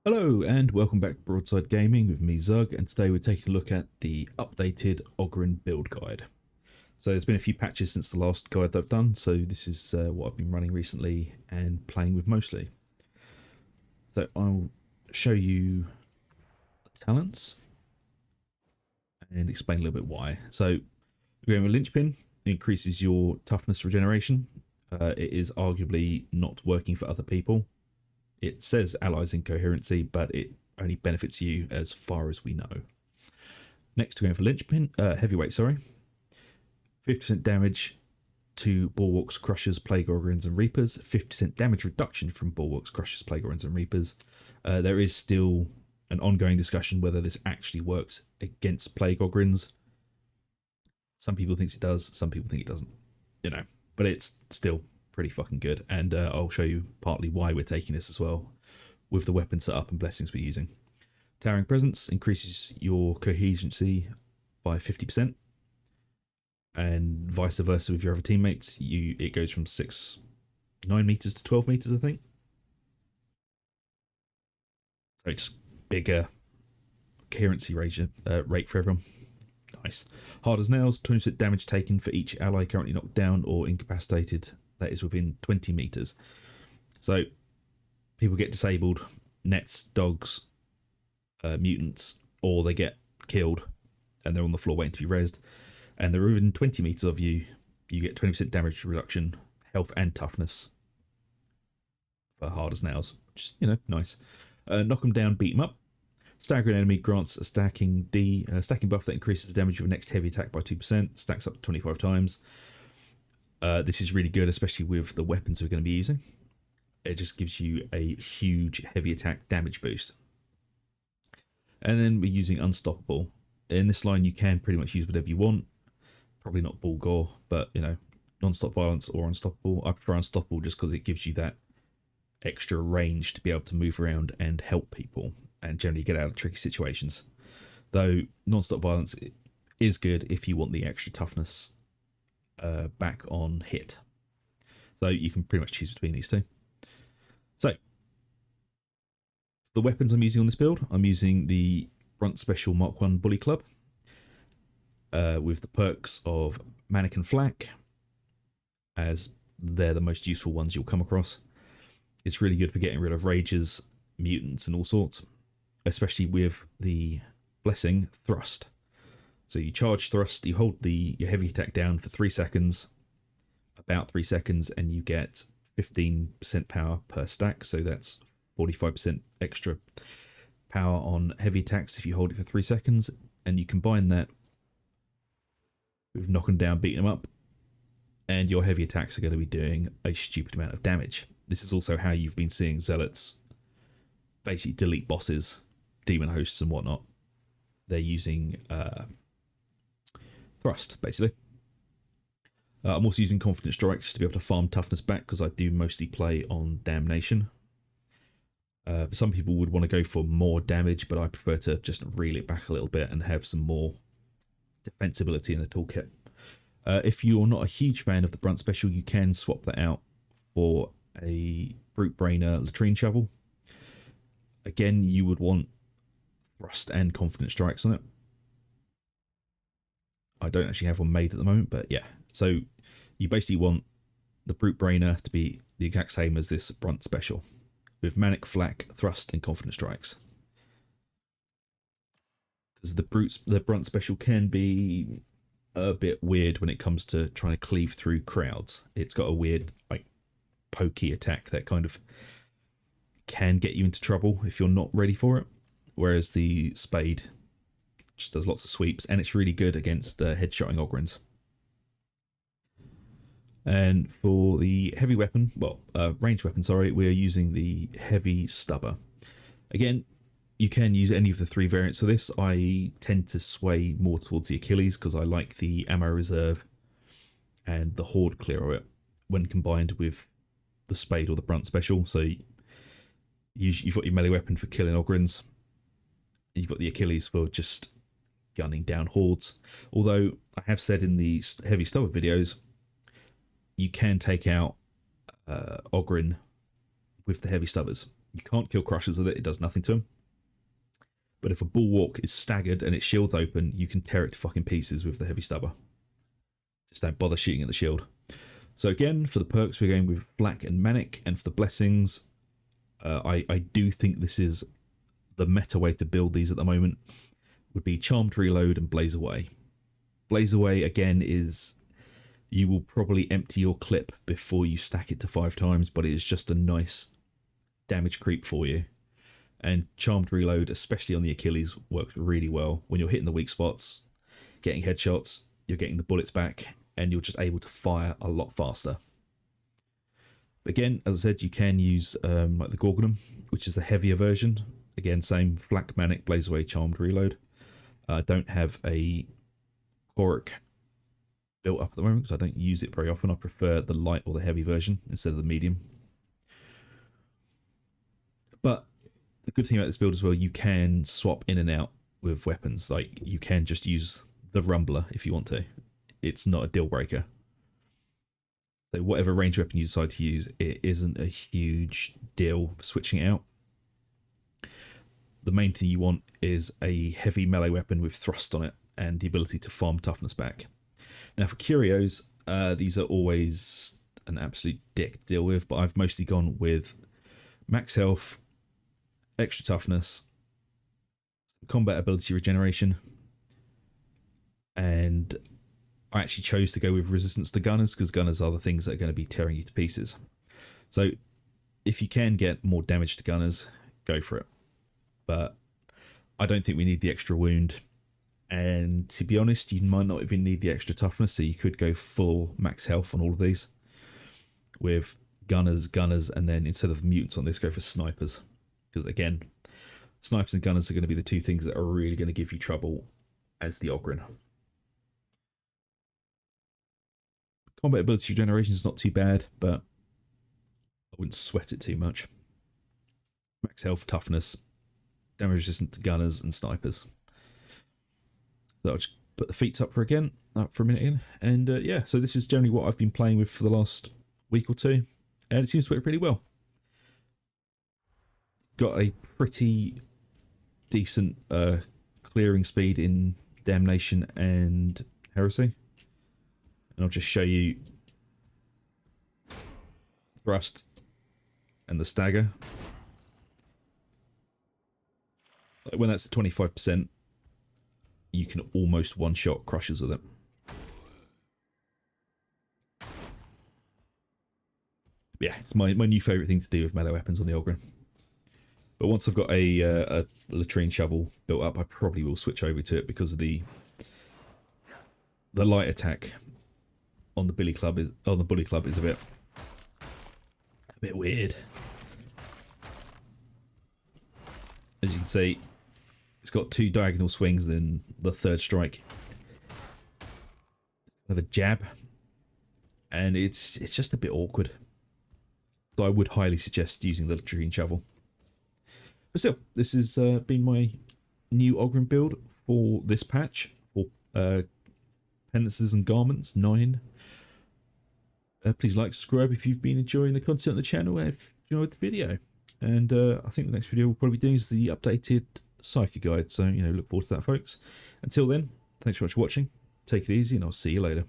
Hello and welcome back to Broadside Gaming with me Zug, and today we're taking a look at the updated Ogryn build guide. So there's been a few patches since the last guide that I've done, so this is what I've been running recently and playing with mostly. So I'll show you the talents and explain a little bit why. So we're going with Linchpin, increases your toughness regeneration. It is arguably not working for other people. It says allies incoherency, but it only benefits you as far as we know. Next, we're going for Linchpin, heavyweight, sorry. 50% damage to Bulwarks, Crushers, Plague Ogryns, and Reapers. 50% damage reduction from Bulwarks, Crushers, Plague Ogryns, and Reapers. There is still an ongoing discussion whether this actually works against Plague Ogryns. Some people think it does, some people think it doesn't. You know, but it's still pretty fucking good, and I'll show you partly why we're taking this as well with the weapon setup and blessings we're using. Towering Presence increases your coherency by 50%, and vice versa with your other teammates. It goes from 9 meters to 12 meters, I think. So it's bigger coherency rate for everyone. Nice. Hard as Nails, 20% damage taken for each ally currently knocked down or incapacitated that is within 20 meters. So people get disabled, nets, dogs, mutants, or they get killed and they're on the floor waiting to be rezzed, and they're within 20 meters of you. You get 20% damage reduction, health and toughness for hard as nails, which is, you know, nice. Knock them down, beat them up. Staggering enemy grants a stacking buff that increases the damage of the next heavy attack by 2%, stacks up to 25 times. This is really good, especially with the weapons we're going to be using. It just gives you a huge heavy attack damage boost. And then we're using Unstoppable. In this line, you can pretty much use whatever you want. Probably not Bulgor, but, you know, non-stop violence or Unstoppable. I prefer Unstoppable just because it gives you that extra range to be able to move around and help people and generally get out of tricky situations. Though non-stop violence is good if you want the extra toughness back on hit. So you can pretty much choose between these two. So the weapons I'm using on this build, I'm using the Brunt Special Mark 1 Bully Club with the perks of Mannequin Flak, as they're the most useful ones you'll come across. It's really good for getting rid of rages, mutants, and all sorts, especially with the blessing Thrust. So you charge Thrust, you hold your heavy attack down for 3 seconds, about 3 seconds, and you get 15% power per stack. So that's 45% extra power on heavy attacks if you hold it for 3 seconds. And you combine that with knocking down, beating them up, and your heavy attacks are going to be doing a stupid amount of damage. This is also how you've been seeing zealots basically delete bosses, demon hosts, and whatnot. They're using Thrust, basically. I'm also using Confident Strikes to be able to farm toughness back, because I do mostly play on Damnation. Some people would want to go for more damage, but I prefer to just reel it back a little bit and have some more defensibility in the toolkit. If you're not a huge fan of the Brunt Special, you can swap that out for a Brute Brainer Latrine Shovel. Again, you would want Thrust and Confident Strikes on it. I don't actually have one made at the moment, but yeah. So you basically want the Brute Brainer to be the exact same as this Brunt Special, with Manic Flak, Thrust, and Confident Strikes. Because the Brunt Special can be a bit weird when it comes to trying to cleave through crowds. It's got a weird, like, pokey attack that kind of can get you into trouble if you're not ready for it. Whereas the Spade just does lots of sweeps, and it's really good against headshotting Ogryns. And for the heavy weapon, ranged weapon, sorry, we're using the Heavy Stubber. Again, you can use any of the 3 variants for this. I tend to sway more towards the Achilles because I like the ammo reserve and the horde clear of it when combined with the Spade or the Brunt Special. So you've got your melee weapon for killing Ogryns. You've got the Achilles for just gunning down hordes. Although I have said in the Heavy Stubber videos, you can take out Ogryn with the Heavy Stubbers. You can't kill crushers with it. It does nothing to them. But if a bulwark is staggered and its shield's open, you can tear it to fucking pieces with the heavy stubber. Just don't bother shooting at the shield. So again, for the perks, we're going with Flak and Manic. And for the blessings, I do think this is the meta way to build these at the moment, would be Charmed Reload and Blaze Away. Blaze Away, again, is... You will probably empty your clip before you stack it to 5 times, but it is just a nice damage creep for you. And Charmed Reload, especially on the Achilles, works really well. When you're hitting the weak spots, getting headshots, you're getting the bullets back, and you're just able to fire a lot faster. Again, as I said, you can use like the Gorgonum, which is the heavier version. Again, same Flak, Manic, Blaze Away, Charmed Reload. I don't have a Korok built up at the moment because I don't use it very often. I prefer the light or the heavy version instead of the medium. But the good thing about this build as well, you can swap in and out with weapons. Like, you can just use the Rumbler if you want to. It's not a deal breaker. So whatever range weapon you decide to use, it isn't a huge deal for switching it out. The main thing you want is a heavy melee weapon with thrust on it and the ability to farm toughness back. Now for curios, these are always an absolute dick to deal with, but I've mostly gone with max health, extra toughness, combat ability regeneration, and I actually chose to go with resistance to gunners because gunners are the things that are going to be tearing you to pieces. So if you can get more damage to gunners, go for it. But I don't think we need the extra wound. And to be honest, you might not even need the extra toughness, so you could go full max health on all of these with gunners, and then instead of mutants on this, go for snipers. Because again, snipers and gunners are going to be the two things that are really going to give you trouble as the Ogryn. Combat ability regeneration is not too bad, but I wouldn't sweat it too much. Max health, toughness, damage resistant to gunners and snipers. So I'll just put the feet up for a minute again. And yeah, so this is generally what I've been playing with for the last week or two. And it seems to work pretty well. Got a pretty decent clearing speed in Damnation and Heresy. And I'll just show you thrust and the stagger. Like when that's at 25%, you can almost one-shot crushers with it. Yeah, it's my new favourite thing to do with melee weapons on the Ogryn. But once I've got a latrine shovel built up, I probably will switch over to it because of the light attack on the bully club is a bit weird. As you can see, it's got 2 diagonal swings, then the third strike. Kind of a jab. And it's just a bit awkward. So I would highly suggest using the latrine shovel. But still, this has been my new Ogryn build for this patch. For penances and garments 9. Please like, subscribe if you've been enjoying the content on the channel and if you enjoyed the video. And I think the next video we'll probably be doing is the updated Psyker guide. So, look forward to that, folks. Until then, thanks very much for watching. Take it easy, and I'll see you later.